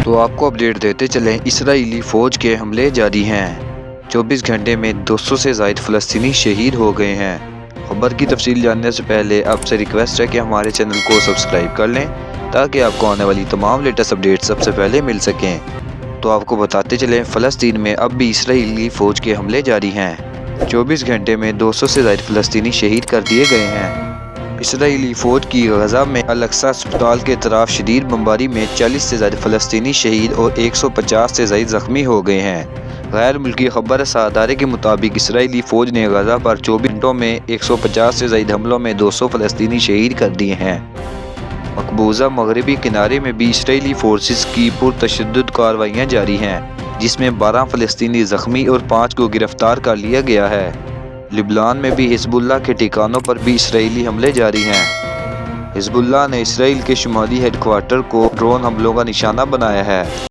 تو آپ کو اپڈیٹ دیتے چلیں، اسرائیلی فوج کے حملے جاری ہیں۔ 24 گھنٹے میں 200 سے زائد فلسطینی شہید ہو گئے ہیں۔ خبر کی تفصیل جاننے سے پہلے آپ سے ریکویسٹ ہے کہ ہمارے چینل کو سبسکرائب کر لیں تاکہ آپ کو آنے والی تمام لیٹسٹ اپڈیٹ سب سے پہلے مل سکیں۔ تو آپ کو بتاتے چلیں، فلسطین میں اب بھی اسرائیلی فوج کے حملے جاری ہیں۔ 24 گھنٹے میں 200 سے زائد فلسطینی شہید کر دیے گئے ہیں۔ اسرائیلی فوج کی غزہ میں الاقصی اسپتال کے طرف شدید بمباری میں 40 سے زائد فلسطینی شہید اور 150 سے زائد زخمی ہو گئے ہیں۔ غیر ملکی خبر رساں ادارے کے مطابق اسرائیلی فوج نے غزہ پر 24 گھنٹوں میں 150 سے زائد حملوں میں 200 فلسطینی شہید کر دیے ہیں۔ مقبوضہ مغربی کنارے میں بھی اسرائیلی فورسز کی پرتشدد کارروائیاں جاری ہیں، جس میں 12 فلسطینی زخمی اور 5 کو گرفتار کر لیا گیا ہے۔ لبنان میں بھی حزب اللہ کے ٹھکانوں پر بھی اسرائیلی حملے جاری ہیں۔ حزب اللہ نے اسرائیل کے شمالی ہیڈ کوارٹر کو ڈرون حملوں کا نشانہ بنایا ہے۔